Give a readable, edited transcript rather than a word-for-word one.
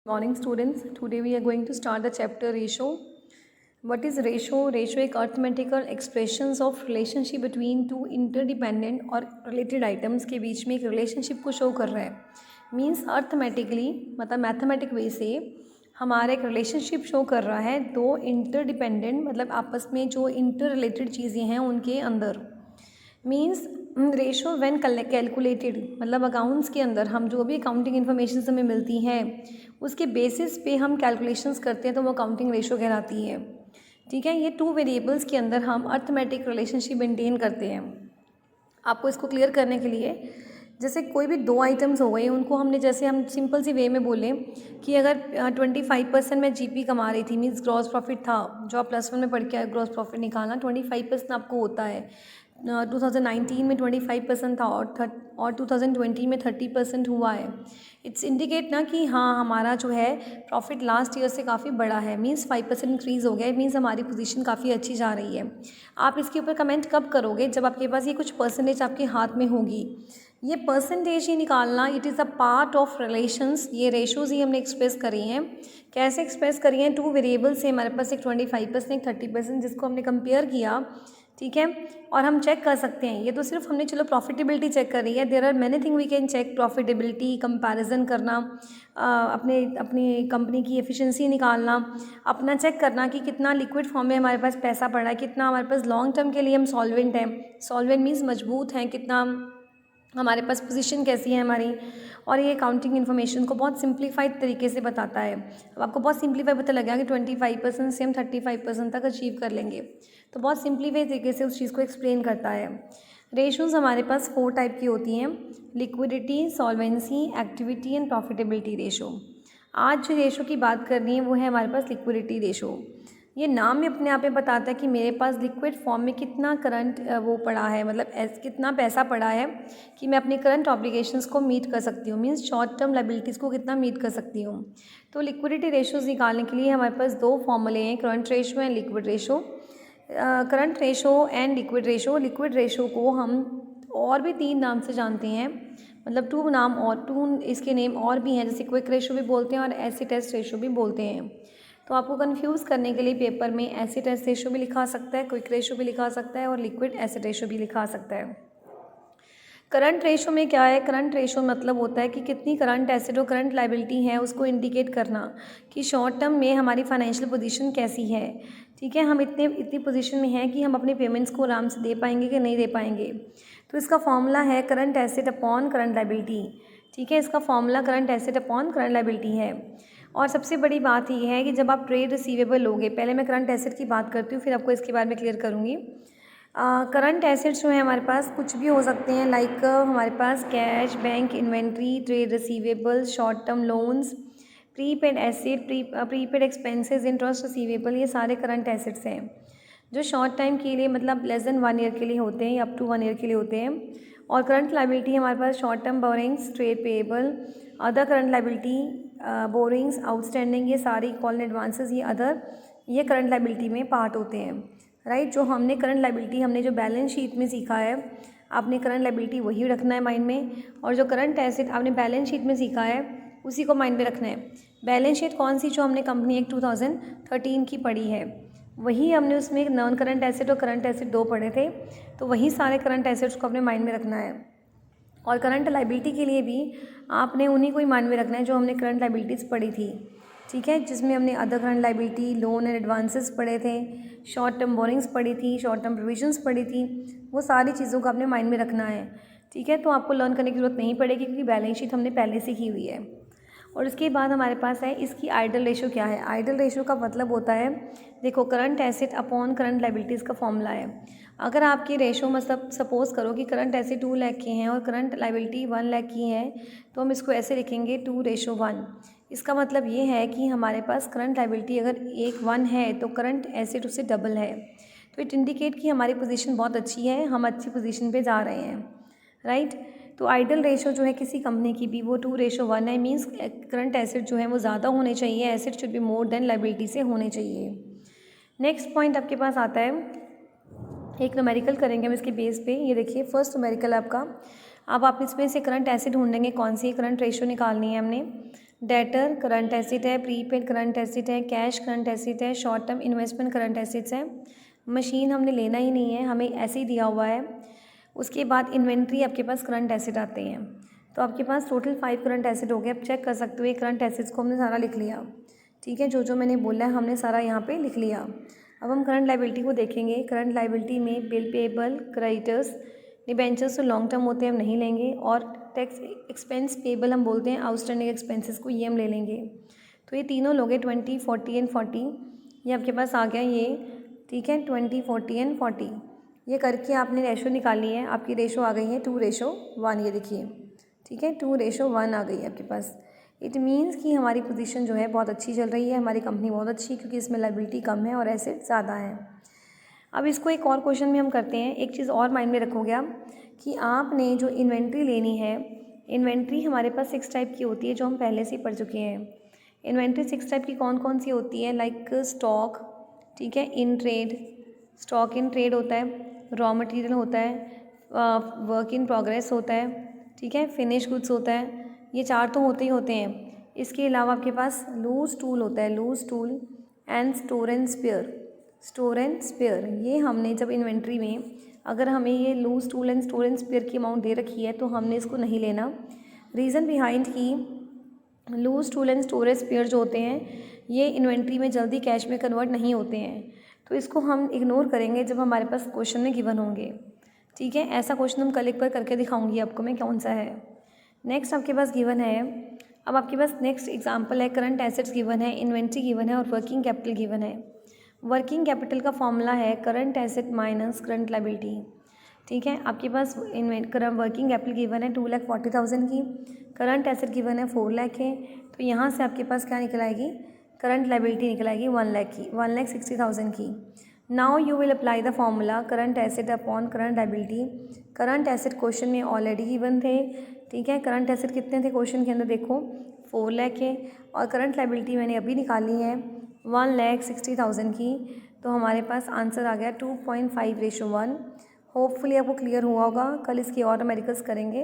Morning students, today we are going to start the chapter ratio. What is ratio? Ratio एक arithmetical expressions of relationship between two interdependent और related items के बीच में एक relationship को show कर रहा है। Means arithmetically मतलब mathematic way से हमारा एक relationship show कर रहा है दो interdependent मतलब आपस में जो interrelated चीज़ें हैं उनके अंदर। मीन्स रेशो व्हेन कैलकुलेटेड मतलब अकाउंट्स के अंदर हम जो भी अकाउंटिंग इन्फॉर्मेशन हमें मिलती हैं उसके बेसिस पे हम कैलकुलेशंस करते हैं तो वो अकाउंटिंग रेशो कहलाती है। ठीक है, ये टू वेरिएबल्स के अंदर हम अर्थमेटिक रिलेशनशिप मेंटेन करते हैं। आपको इसको क्लियर करने के लिए जैसे कोई भी दो आइटम्स हो गए उनको हमने जैसे हम सिंपल सी वे में बोलें कि अगर 25% मैं जीपी कमा रही थी मीन्स ग्रॉस प्रॉफिट था जो आप +1 में पढ़ के ग्रॉस प्रॉफिट निकालना 25% आपको होता है। 2019 में 25% था और 2020 में 30% हुआ है। इट्स इंडिकेट ना कि हाँ हमारा जो है प्रॉफिट लास्ट ईयर से काफ़ी बड़ा है मीन्स 5% इंक्रीज़ हो गया है मीन्स हमारी पोजीशन काफ़ी अच्छी जा रही है। आप इसके ऊपर कमेंट कब करोगे? जब आपके पास ये कुछ परसेंटेज आपके हाथ में होगी। ये परसेंटेज ही निकालना it is a part of relations. ये रेशोज़ ही हमने एक्सप्रेस करी हैं। कैसे एक्सप्रेस करी हैं? टू वेरिएबल्स है हमारे पास, एक 25% एक 30% जिसको हमने कंपेयर किया। ठीक है, और हम चेक कर सकते हैं। ये तो सिर्फ हमने चलो प्रॉफिटेबिलिटी चेक कर रही है। There are many thing we can check. Profitability comparison करना, अपने अपनी कंपनी की एफिशिएंसी निकालना, अपना चेक करना कि कितना लिक्विड फॉर्म में हमारे पास पैसा पड़ा है, कितना हमारे पास लॉन्ग टर्म के लिए हम सॉल्वेंट हैं। सॉल्वेंट मीन्स मजबूत हैं, कितना हमारे पास पोजीशन कैसी है हमारी। और ये अकाउंटिंग इन्फॉर्मेशन को बहुत सिंप्लीफाइड तरीके से बताता है। अब आपको बहुत सिंप्लीफाई पता लगा कि 25% से हम 35% तक अचीव कर लेंगे, तो बहुत सिंप्लीफाइड तरीके से उस चीज़ को एक्सप्लेन करता है। रेशोज़ हमारे पास 4 टाइप की होती हैं: liquidity, solvency, activity and profitability ratio. आज जो रेशो की बात करनी है वो है हमारे पास लिक्विडिटी रेशो। ये नाम में अपने आप में बताता है कि मेरे पास लिक्विड फॉर्म में कितना करंट वो पड़ा है, मतलब कितना पैसा पड़ा है कि मैं अपनी करंट ऑब्लिगेशंस को मीट कर सकती हूँ। मीन्स शॉर्ट टर्म लायबिलिटीज़ को कितना मीट कर सकती हूँ। तो लिक्विडिटी रेशोज़ निकालने के लिए हमारे पास दो फॉर्मूले हैं, current ratio and liquid ratio. Current ratio and liquid ratio. Liquid ratio को हम और भी 3 नाम से जानते हैं, मतलब 2 नाम और 2 इसके नेम और भी हैं, जैसे क्विक रेशो भी बोलते हैं और एसिड टेस्ट रेशो भी बोलते हैं। तो आपको कंफ्यूज करने के लिए पेपर में एसिड टेस्ट रेशो भी लिखा सकता है, क्विक रेशो भी लिखा सकता है और लिक्विड एसिड रेशो भी लिखा सकता है। करंट रेशो में क्या है? करंट रेशो मतलब होता है कि कितनी करंट एसेट और करंट लायबिलिटी है उसको इंडिकेट करना कि शॉर्ट टर्म में हमारी फाइनेंशियल पोजीशन कैसी है। ठीक है, हम इतनी पोजीशन में हैं कि हम अपने पेमेंट्स को आराम से दे पाएंगे कि नहीं दे पाएंगे। तो इसका फॉर्मूला है current asset upon current liability. ठीक है, इसका formula current asset upon current liability है। और सबसे बड़ी बात ये है कि जब आप ट्रेड रिसीवेबल लोगे, पहले मैं करंट एसेट की बात करती हूँ फिर आपको इसके बारे में क्लियर करूँगी। करंट एसेट्स जो है हमारे पास कुछ भी हो सकते हैं, लाइक हमारे पास cash, bank inventory, trade receivable, short term loans, prepaid asset, prepaid expenses, interest receivable, ये सारे करंट एसेट्स हैं जो शॉर्ट टाइम के लिए मतलब लेस देन 1 ईयर के लिए होते हैं या अप टू 1 ईयर के लिए होते हैं। और करंट लायबिलिटी हमारे पास short term borrowings, trade payable, other current liability, borrowings, outstanding, ये सारी कॉल एडवांसेस, ये अदर, ये करंट लायबिलिटी में पार्ट होते हैं। राइट, जो हमने करंट लायबिलिटी हमने जो बैलेंस शीट में सीखा है, आपने करंट लायबिलिटी वही रखना है माइंड में, और जो करंट एसेट आपने बैलेंस शीट में सीखा है उसी को माइंड में रखना है। बैलेंस शीट कौन सी? जो हमने कंपनी एक्ट 2013 की पढ़ी है, वही हमने उसमें नॉन करंट एसेट और करंट एसेट 2 पढ़े थे, तो वही सारे करंट एसेट्स को अपने माइंड में रखना है। और करंट लायबिलिटी के लिए भी आपने उन्हीं को ही माइंड में रखना है जो हमने करंट लायबिलिटीज़ पढ़ी थी। ठीक है, जिसमें हमने other current liability, loan and advances पढ़े थे, शॉर्ट टर्म बोरिंग्स पढ़ी थी, शॉर्ट टर्म प्रोविजंस पढ़ी थी, वो सारी चीज़ों को आपने माइंड में रखना है। ठीक है, तो आपको लर्न करने की जरूरत नहीं पड़ेगी क्योंकि बैलेंस शीट हमने पहले सीखी हुई है। और इसके बाद हमारे पास है इसकी आइडल रेशो। क्या है आइडल रेशो? का मतलब होता है, देखो current asset upon current liabilities का फॉर्मूला है। अगर आपकी रेशो मतलब सपोज करो कि करंट एसेट 2 लाख के हैं और करंट लायबिलिटी 1 लाख की है, तो हम इसको ऐसे लिखेंगे 2:1। इसका मतलब ये है कि हमारे पास करंट लायबिलिटी अगर 1 है तो करंट एसेट उससे डबल है, तो इट इंडिकेट कि हमारी पोजीशन बहुत अच्छी है, हम अच्छी पोजीशन पे जा रहे हैं। राइट, तो आइडल रेशो जो है किसी कंपनी की भी वो 2:1 है। मीन्स करंट एसेट जो है वो ज़्यादा होने चाहिए, asset should be more than liability से होने चाहिए। नेक्स्ट पॉइंट आपके पास आता है, एक न्यूमेरिकल करेंगे हम इसके बेस पे। ये देखिए फर्स्ट न्यूमेरिकल आपका। अब आप इसमें से करंट एसेट ढूंढेंगे कौन सी करंट रेशो निकालनी है हमने। डेटर करंट एसिड है, प्रीपेड करंट एसिड है, कैश करंट एसिड है, short term investment current assets है। मशीन हमने लेना ही नहीं है, हमें ऐसे ही दिया हुआ है। उसके बाद इन्वेंट्री आपके पास करंट एसिड आते हैं। तो आपके पास टोटल 5 करंट एसिड हो गए। आप चेक कर सकते हो ये करंट एसिड्स को हमने सारा लिख लिया। ठीक है, जो जो मैंने बोला है हमने सारा यहाँ पे लिख लिया। अब हम करंट लायबिलिटी को देखेंगे। करंट लायबिलिटी में बिल पेएबल, क्रेडिटर्स, डिबेंचर्स तो लॉन्ग टर्म होते हैं, हम नहीं लेंगे। और टैक्स एक्सपेंस पेएबल हम बोलते हैं आउटस्टैंडिंग एक्सपेंसेस को, ये हम ले लेंगे। तो ये तीनों लोगे 20, 40 एंड 40। ये आपके पास आ गया ये। ठीक है, 20, 40 एंड 40। ये करके आपने रेशो निकाली है। आपकी रेशो आ गई है 2:1। ये देखिए, ठीक है, 2:1 आ गई है आपके पास। इट मीन्स कि हमारी पोजीशन जो है बहुत अच्छी चल रही है, हमारी कंपनी बहुत अच्छी, क्योंकि इसमें लायबिलिटी कम है और एसेट ज़्यादा है। अब इसको एक और क्वेश्चन में हम करते हैं। एक चीज़ और माइंड में रखोगे आप कि आपने जो इन्वेंट्री लेनी है, इन्वेंट्री हमारे पास 6 टाइप की होती है, जो हम पहले से ही पढ़ चुके हैं। इन्वेंट्री 6 टाइप की कौन कौन सी होती है? लाइक स्टॉक, ठीक है, in trade, stock in trade होता है, रॉ मटेरियल होता है, वर्क इन प्रोग्रेस होता है, ठीक है, फिनिश गुड्स होता है। ये 4 तो होते ही होते हैं। इसके अलावा आपके पास लूज टूल होता है, loose tool and store and spare. Store and spare ये हमने जब इन्वेंट्री में, अगर हमें ये loose tool and store and spare की अमाउंट दे रखी है तो हमने इसको नहीं लेना। रीज़न बिहाइंड की loose tool and storage spare जो होते हैं ये इन्वेंट्री में जल्दी कैश में कन्वर्ट नहीं होते हैं, तो इसको हम इग्नोर करेंगे जब हमारे पास क्वेश्चन में गिवन होंगे। ठीक है, ऐसा क्वेश्चन हम कल एक बार करके दिखाऊंगी आपको मैं कौन सा है। नेक्स्ट आपके पास गिवन है। अब आपके पास नेक्स्ट एग्जांपल है, करंट एसेट्स गिवन है, इन्वेंट्री गिवन है और वर्किंग कैपिटल गिवन है। वर्किंग कैपिटल का फॉर्मूला है current asset minus current liability. ठीक है, आपके पास वर्किंग कैपिटल गिवन है 2,40,000 की, करंट एसेट गिवन है 4 लाख है। तो यहाँ से आपके पास क्या निकल आएगी? करंट लायबिलिटी निकल आएगी 1 लाख की, 1,60,000 की। Now you will apply the formula current asset upon current liability. Current asset question में ऑलरेडी गिवन थे। ठीक है, करंट एसेट कितने थे क्वेश्चन के अंदर? देखो 4 लाख है, और करंट लायबिलिटी मैंने अभी निकाली है 1,60,000 की। तो हमारे पास आंसर आ गया 2.5:1। होपफुली आपको क्लियर हुआ होगा। कल इसकी और न्यूमेरिकल्स करेंगे।